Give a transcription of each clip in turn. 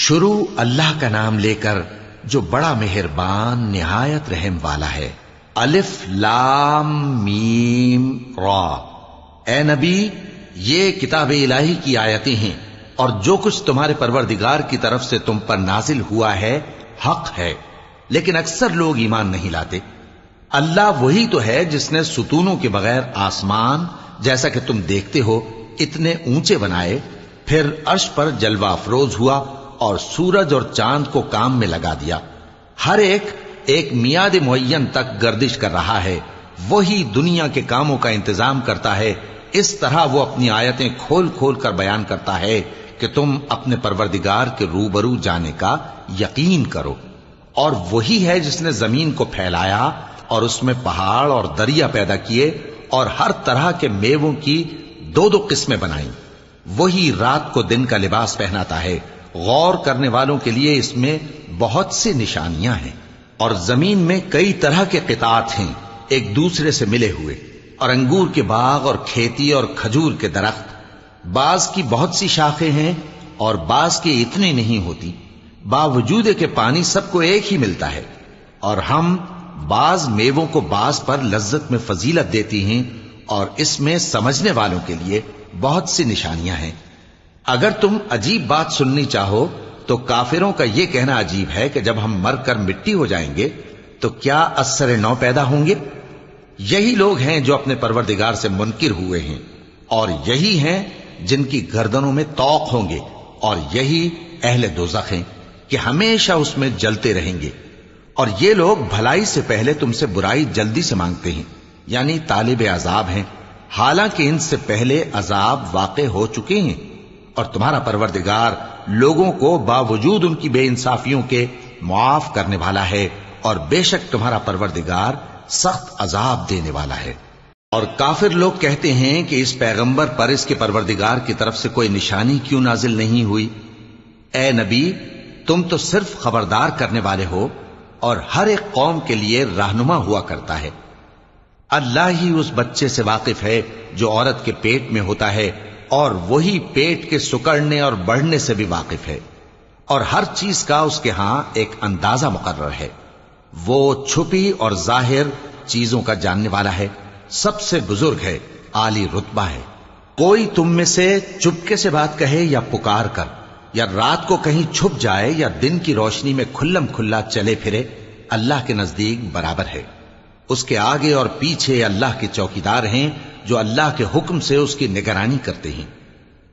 شروع اللہ کا نام لے کر جو بڑا مہربان نہایت رحم والا ہے۔ الف لام میم را۔ اے نبی، یہ کتاب الہی کی آیتیں ہیں اور جو کچھ تمہارے پروردگار کی طرف سے تم پر نازل ہوا ہے حق ہے، لیکن اکثر لوگ ایمان نہیں لاتے۔ اللہ وہی تو ہے جس نے ستونوں کے بغیر آسمان جیسا کہ تم دیکھتے ہو اتنے اونچے بنائے، پھر عرش پر جلوہ افروز ہوا اور سورج اور چاند کو کام میں لگا دیا۔ ہر ایک میعاد معین تک گردش کر رہا ہے، وہی دنیا کے کاموں کا انتظام کرتا ہے۔ اس طرح وہ اپنی آیتیں کھول کھول کر بیان کرتا ہے کہ تم اپنے پروردگار کے روبرو جانے کا یقین کرو۔ اور وہی ہے جس نے زمین کو پھیلایا اور اس میں پہاڑ اور دریا پیدا کیے اور ہر طرح کے میووں کی دو دو قسمیں بنائیں۔ وہی رات کو دن کا لباس پہناتا ہے۔ غور کرنے والوں کے لیے اس میں بہت سی نشانیاں ہیں۔ اور زمین میں کئی طرح کے قطعات ہیں ایک دوسرے سے ملے ہوئے، اور انگور کے باغ اور کھیتی اور کھجور کے درخت، بعض کی بہت سی شاخیں ہیں اور بعض کی اتنی نہیں ہوتی، باوجود کہ پانی سب کو ایک ہی ملتا ہے۔ اور ہم بعض میووں کو بعض پر لذت میں فضیلت دیتی ہیں، اور اس میں سمجھنے والوں کے لیے بہت سی نشانیاں ہیں۔ اگر تم عجیب بات سننی چاہو تو کافروں کا یہ کہنا عجیب ہے کہ جب ہم مر کر مٹی ہو جائیں گے تو کیا اثر نو پیدا ہوں گے؟ یہی لوگ ہیں جو اپنے پروردگار سے منکر ہوئے ہیں، اور یہی ہیں جن کی گردنوں میں طوق ہوں گے، اور یہی اہل دوزخ ہیں کہ ہمیشہ اس میں جلتے رہیں گے۔ اور یہ لوگ بھلائی سے پہلے تم سے برائی جلدی سے مانگتے ہیں، یعنی طالب عذاب ہیں، حالانکہ ان سے پہلے عذاب واقع ہو چکے ہیں۔ اور تمہارا پروردگار لوگوں کو باوجود ان کی بے انصافیوں کے معاف کرنے والا ہے، اور بے شک تمہارا پروردگار سخت عذاب دینے والا ہے۔ اور کافر لوگ کہتے ہیں کہ اس پیغمبر پر اس کے پروردگار کی طرف سے کوئی نشانی کیوں نازل نہیں ہوئی؟ اے نبی، تم تو صرف خبردار کرنے والے ہو، اور ہر ایک قوم کے لیے رہنما ہوا کرتا ہے۔ اللہ ہی اس بچے سے واقف ہے جو عورت کے پیٹ میں ہوتا ہے، اور وہی پیٹ کے سکڑنے اور بڑھنے سے بھی واقف ہے، اور ہر چیز کا اس کے ہاں ایک اندازہ مقرر ہے۔ وہ چھپی اور ظاہر چیزوں کا جاننے والا ہے، سب سے بزرگ ہے، عالی رتبہ ہے۔ کوئی تم میں سے چپکے سے بات کہے یا پکار کر، یا رات کو کہیں چھپ جائے یا دن کی روشنی میں کھلم کھلا چلے پھرے، اللہ کے نزدیک برابر ہے۔ اس کے آگے اور پیچھے اللہ کے چوکیدار ہیں جو اللہ کے حکم سے اس کی نگرانی کرتے ہیں۔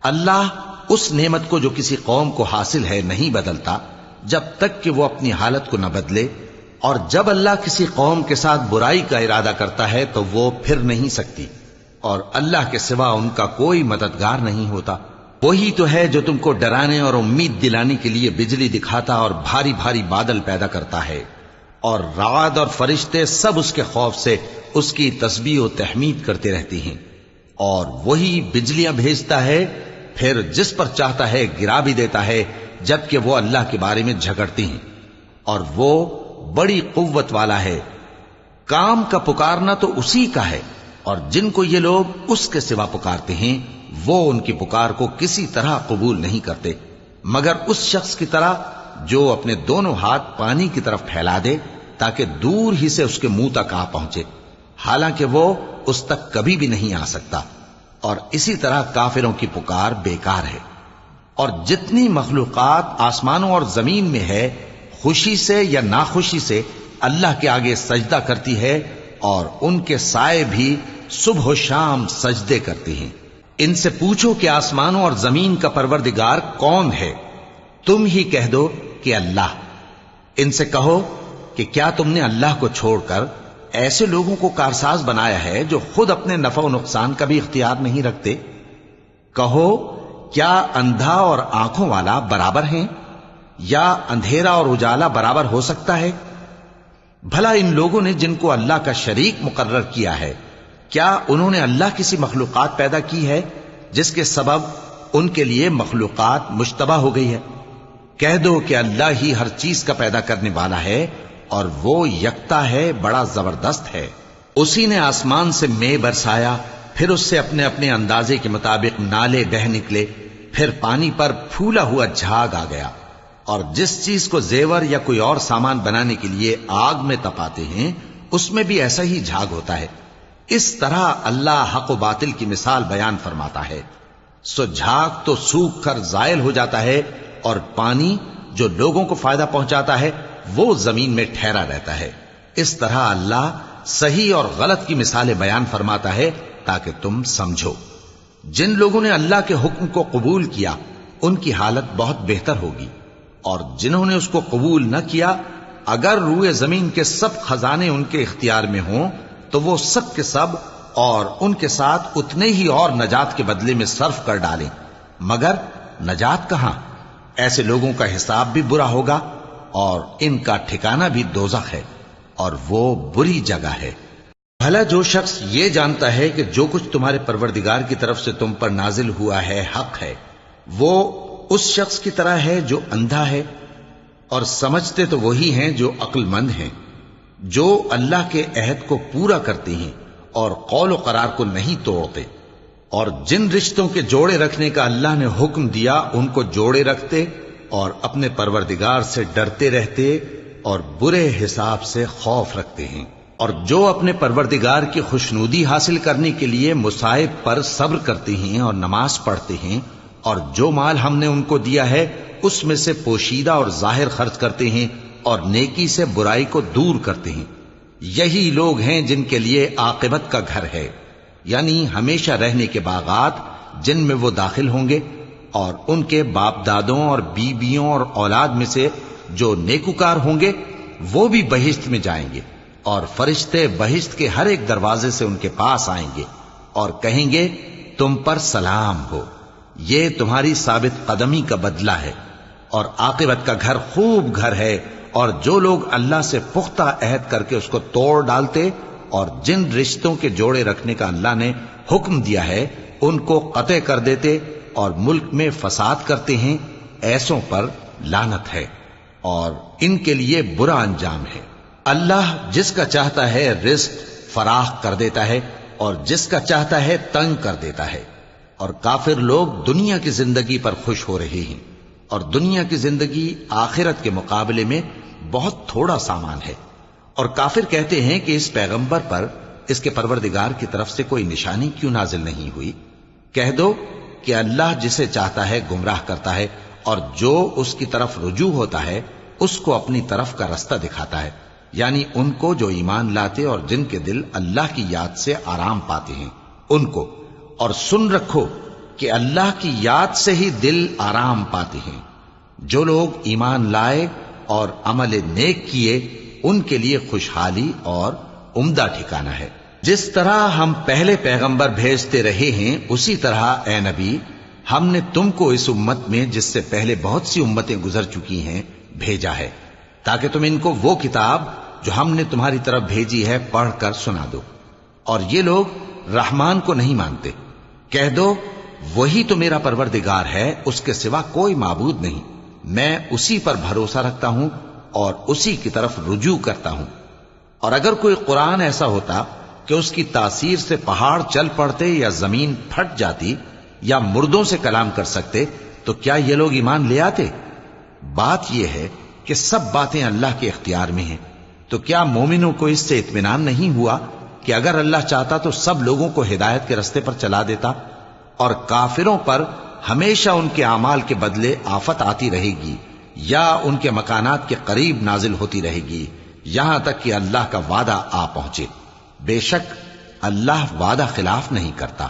اللہ اس نعمت کو جو کسی قوم کو حاصل ہے نہیں بدلتا جب تک کہ وہ اپنی حالت کو نہ بدلے، اور جب اللہ کسی قوم کے ساتھ برائی کا ارادہ کرتا ہے تو وہ پھر نہیں سکتی، اور اللہ کے سوا ان کا کوئی مددگار نہیں ہوتا۔ وہی تو ہے جو تم کو ڈرانے اور امید دلانے کے لیے بجلی دکھاتا اور بھاری بھاری بادل پیدا کرتا ہے، اور رعد اور فرشتے سب اس کے خوف سے اس کی تسبیح و تحمید کرتے رہتے ہیں۔ اور وہی بجلیاں بھیجتا ہے، پھر جس پر چاہتا ہے گرا بھی دیتا ہے، جبکہ وہ اللہ کے بارے میں جھگڑتے ہیں، اور وہ بڑی قوت والا ہے۔ کام کا پکارنا تو اسی کا ہے، اور جن کو یہ لوگ اس کے سوا پکارتے ہیں وہ ان کی پکار کو کسی طرح قبول نہیں کرتے، مگر اس شخص کی طرح جو اپنے دونوں ہاتھ پانی کی طرف پھیلا دے تاکہ دور ہی سے اس کے منہ تک آ پہنچے، حالانکہ وہ اس تک کبھی بھی نہیں آ سکتا۔ اور اسی طرح کافروں کی پکار بیکار ہے۔ اور جتنی مخلوقات آسمانوں اور زمین میں ہے، خوشی سے یا ناخوشی سے اللہ کے آگے سجدہ کرتی ہے، اور ان کے سائے بھی صبح و شام سجدے کرتے ہیں۔ ان سے پوچھو کہ آسمانوں اور زمین کا پروردگار کون ہے؟ تم ہی کہہ دو کہ اللہ۔ ان سے کہو کہ کیا تم نے اللہ کو چھوڑ کر ایسے لوگوں کو کارساز بنایا ہے جو خود اپنے نفع و نقصان کا بھی اختیار نہیں رکھتے؟ کہو کیا اندھا اور آنکھوں والا برابر ہیں، یا اندھیرا اور اجالا برابر ہو سکتا ہے؟ بھلا ان لوگوں نے جن کو اللہ کا شریک مقرر کیا ہے، کیا انہوں نے اللہ کسی مخلوقات پیدا کی ہے جس کے سبب ان کے لیے مخلوقات مشتبہ ہو گئی ہے؟ کہہ دو کہ اللہ ہی ہر چیز کا پیدا کرنے والا ہے، اور وہ یکتا ہے، بڑا زبردست ہے۔ اسی نے آسمان سے مے برسایا، پھر اس سے اپنے اپنے اندازے کے مطابق نالے بہہ نکلے، پھر پانی پر پھولا ہوا جھاگ آ گیا، اور جس چیز کو زیور یا کوئی اور سامان بنانے کے لیے آگ میں تپاتے ہیں اس میں بھی ایسا ہی جھاگ ہوتا ہے. اس طرح اللہ حق و باطل کی مثال بیان فرماتا ہے. سو جھاگ تو سوکھ کر زائل ہو جاتا ہے اور پانی جو لوگوں کو فائدہ پہنچاتا ہے وہ زمین میں ٹھہرا رہتا ہے. اس طرح اللہ صحیح اور غلط کی مثالیں بیان فرماتا ہے تاکہ تم سمجھو. جن لوگوں نے اللہ کے حکم کو قبول کیا ان کی حالت بہت بہتر ہوگی، اور جنہوں نے اس کو قبول نہ کیا اگر روئے زمین کے سب خزانے ان کے اختیار میں ہوں تو وہ سب کے سب اور ان کے ساتھ اتنے ہی اور نجات کے بدلے میں صرف کر ڈالیں، مگر نجات کہاں؟ ایسے لوگوں کا حساب بھی برا ہوگا اور ان کا ٹھکانہ بھی دوزخ ہے، اور وہ بری جگہ ہے. بھلا جو شخص یہ جانتا ہے کہ جو کچھ تمہارے پروردگار کی طرف سے تم پر نازل ہوا ہے حق ہے، وہ اس شخص کی طرح ہے جو اندھا ہے. اور سمجھتے تو وہی ہیں جو عقل مند ہیں، جو اللہ کے عہد کو پورا کرتے ہیں اور قول و قرار کو نہیں توڑتے، اور جن رشتوں کے جوڑے رکھنے کا اللہ نے حکم دیا ان کو جوڑے رکھتے اور اپنے پروردگار سے ڈرتے رہتے اور برے حساب سے خوف رکھتے ہیں. اور جو اپنے پروردگار کی خوشنودی حاصل کرنے کے لیے مصائب پر صبر کرتے ہیں اور نماز پڑھتے ہیں، اور جو مال ہم نے ان کو دیا ہے اس میں سے پوشیدہ اور ظاہر خرچ کرتے ہیں اور نیکی سے برائی کو دور کرتے ہیں، یہی لوگ ہیں جن کے لیے عاقبت کا گھر ہے، یعنی ہمیشہ رہنے کے باغات جن میں وہ داخل ہوں گے. اور ان کے باپ دادوں اور بیویوں اور اولاد میں سے جو نیکوکار ہوں گے وہ بھی بہشت میں جائیں گے، اور فرشتے بہشت کے ہر ایک دروازے سے ان کے پاس آئیں گے اور کہیں گے تم پر سلام ہو، یہ تمہاری ثابت قدمی کا بدلہ ہے، اور عاقبت کا گھر خوب گھر ہے. اور جو لوگ اللہ سے پختہ عہد کر کے اس کو توڑ ڈالتے اور جن رشتوں کے جوڑے رکھنے کا اللہ نے حکم دیا ہے ان کو قطع کر دیتے اور ملک میں فساد کرتے ہیں، ایسوں پر لعنت ہے اور ان کے لیے برا انجام ہے. اللہ جس کا چاہتا ہے رزق فراخ کر دیتا ہے اور جس کا چاہتا ہے تنگ کر دیتا ہے. اور کافر لوگ دنیا کی زندگی پر خوش ہو رہے ہیں، اور دنیا کی زندگی آخرت کے مقابلے میں بہت تھوڑا سامان ہے. اور کافر کہتے ہیں کہ اس پیغمبر پر اس کے پروردگار کی طرف سے کوئی نشانی کیوں نازل نہیں ہوئی؟ کہہ دو کہ اللہ جسے چاہتا ہے گمراہ کرتا ہے، اور جو اس کی طرف رجوع ہوتا ہے اس کو اپنی طرف کا رستہ دکھاتا ہے، یعنی ان کو جو ایمان لاتے اور جن کے دل اللہ کی یاد سے آرام پاتے ہیں ان کو. اور سن رکھو کہ اللہ کی یاد سے ہی دل آرام پاتے ہیں. جو لوگ ایمان لائے اور عمل نیک کیے ان کے لیے خوشحالی اور عمدہ ٹھکانہ ہے. جس طرح ہم پہلے پیغمبر بھیجتے رہے ہیں اسی طرح اے نبی ہم نے تم کو اس امت میں جس سے پہلے بہت سی امتیں گزر چکی ہیں بھیجا ہے، تاکہ تم ان کو وہ کتاب جو ہم نے تمہاری طرف بھیجی ہے پڑھ کر سنا دو. اور یہ لوگ رحمان کو نہیں مانتے. کہہ دو وہی تو میرا پروردگار ہے، اس کے سوا کوئی معبود نہیں، میں اسی پر بھروسہ رکھتا ہوں اور اسی کی طرف رجوع کرتا ہوں. اور اگر کوئی قرآن ایسا ہوتا کہ اس کی تاثیر سے پہاڑ چل پڑتے یا زمین پھٹ جاتی یا مردوں سے کلام کر سکتے تو کیا یہ لوگ ایمان لے آتے؟ بات یہ ہے کہ سب باتیں اللہ کے اختیار میں ہیں. تو کیا مومنوں کو اس سے اطمینان نہیں ہوا کہ اگر اللہ چاہتا تو سب لوگوں کو ہدایت کے رستے پر چلا دیتا؟ اور کافروں پر ہمیشہ ان کے اعمال کے بدلے آفت آتی رہے گی یا ان کے مکانات کے قریب نازل ہوتی رہے گی یہاں تک کہ اللہ کا وعدہ آ پہنچے. بے شک اللہ وعدہ خلاف نہیں کرتا.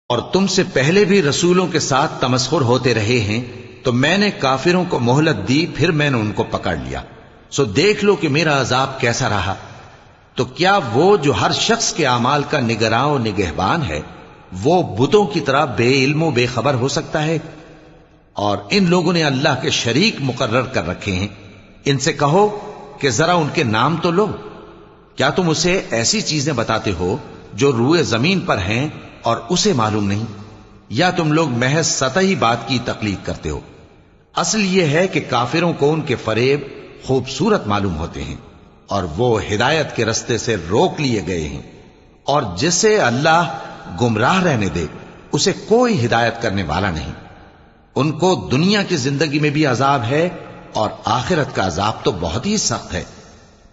اور تم سے پہلے بھی رسولوں کے ساتھ تمسخر ہوتے رہے ہیں تو میں نے کافروں کو مہلت دی، پھر میں نے ان کو پکڑ لیا. سو دیکھ لو کہ میرا عذاب کیسا رہا. تو کیا وہ جو ہر شخص کے اعمال کا نگراں و نگہبان ہے وہ بتوں کی طرح بے علم و بے خبر ہو سکتا ہے؟ اور ان لوگوں نے اللہ کے شریک مقرر کر رکھے ہیں. ان سے کہو کہ ذرا ان کے نام تو لو. کیا تم اسے ایسی چیزیں بتاتے ہو جو روئے زمین پر ہیں اور اسے معلوم نہیں؟ یا تم لوگ محض سطحی بات کی تقلید کرتے ہو؟ اصل یہ ہے کہ کافروں کو ان کے فریب خوبصورت معلوم ہوتے ہیں اور وہ ہدایت کے رستے سے روک لیے گئے ہیں. اور جسے اللہ گمراہ رہنے دے اسے کوئی ہدایت کرنے والا نہیں. ان کو دنیا کی زندگی میں بھی عذاب ہے اور آخرت کا عذاب تو بہت ہی سخت ہے،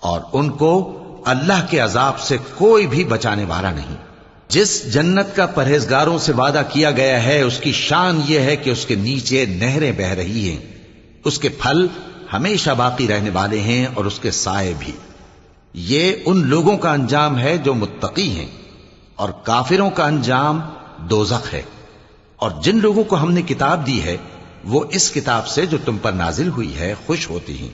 اور ان کو اللہ کے عذاب سے کوئی بھی بچانے والا نہیں۔ جس جنت کا پرہیزگاروں سے وعدہ کیا گیا ہے اس کی شان یہ ہے کہ اس کے نیچے نہریں بہہ رہی ہیں، اس کے پھل ہمیشہ باقی رہنے والے ہیں اور اس کے سائے بھی۔ یہ ان لوگوں کا انجام ہے جو متقی ہیں، اور کافروں کا انجام دوزخ ہے۔ اور جن لوگوں کو ہم نے کتاب دی ہے وہ اس کتاب سے جو تم پر نازل ہوئی ہے خوش ہوتی ہیں،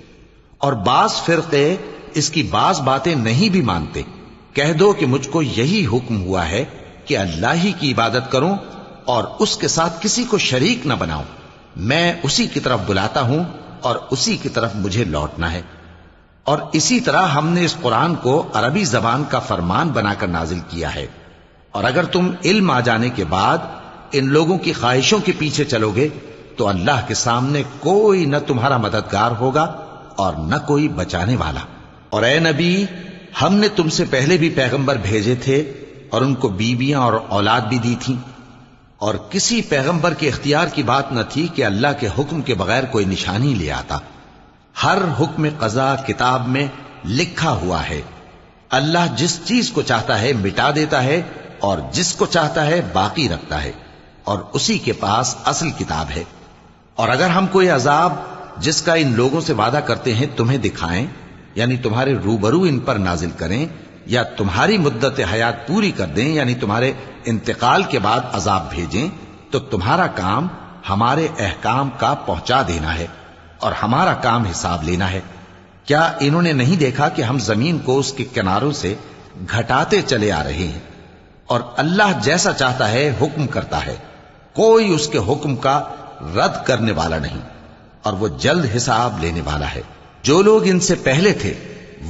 اور بعض فرقے اس کی بعض باتیں نہیں بھی مانتے۔ کہہ دو کہ مجھ کو یہی حکم ہوا ہے کہ اللہ ہی کی عبادت کروں اور اس کے ساتھ کسی کو شریک نہ بناؤں۔ میں اسی کی طرف بلاتا ہوں اور اسی کی طرف مجھے لوٹنا ہے۔ اور اسی طرح ہم نے اس قرآن کو عربی زبان کا فرمان بنا کر نازل کیا ہے، اور اگر تم علم آ جانے کے بعد ان لوگوں کی خواہشوں کے پیچھے چلو گے تو اللہ کے سامنے کوئی نہ تمہارا مددگار ہوگا اور نہ کوئی بچانے والا۔ اور اے نبی، ہم نے تم سے پہلے بھی پیغمبر بھیجے تھے اور ان کو بیویاں اور اولاد بھی دی تھی، اور کسی پیغمبر کے اختیار کی بات نہ تھی کہ اللہ کے حکم کے بغیر کوئی نشانی لے آتا۔ ہر حکم قضا کتاب میں لکھا ہوا ہے۔ اللہ جس چیز کو چاہتا ہے مٹا دیتا ہے اور جس کو چاہتا ہے باقی رکھتا ہے، اور اسی کے پاس اصل کتاب ہے۔ اور اگر ہم کوئی عذاب جس کا ان لوگوں سے وعدہ کرتے ہیں تمہیں دکھائیں، یعنی تمہارے روبرو ان پر نازل کریں، یا تمہاری مدت حیات پوری کر دیں، یعنی تمہارے انتقال کے بعد عذاب بھیجیں، تو تمہارا کام ہمارے احکام کا پہنچا دینا ہے اور ہمارا کام حساب لینا ہے۔ کیا انہوں نے نہیں دیکھا کہ ہم زمین کو اس کے کناروں سے گھٹاتے چلے آ رہے ہیں؟ اور اللہ جیسا چاہتا ہے حکم کرتا ہے، کوئی اس کے حکم کا رد کرنے والا نہیں، اور وہ جلد حساب لینے والا ہے۔ جو لوگ ان سے پہلے تھے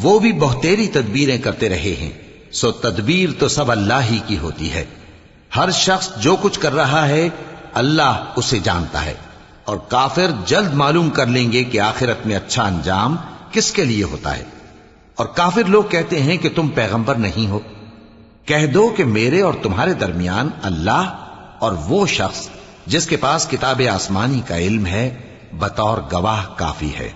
وہ بھی بہتیری تدبیریں کرتے رہے ہیں، سو تدبیر تو سب اللہ ہی کی ہوتی ہے۔ ہر شخص جو کچھ کر رہا ہے اللہ اسے جانتا ہے، اور کافر جلد معلوم کر لیں گے کہ آخرت میں اچھا انجام کس کے لیے ہوتا ہے۔ اور کافر لوگ کہتے ہیں کہ تم پیغمبر نہیں ہو۔ کہہ دو کہ میرے اور تمہارے درمیان اللہ اور وہ شخص جس کے پاس کتاب آسمانی کا علم ہے بطور گواہ کافی ہے۔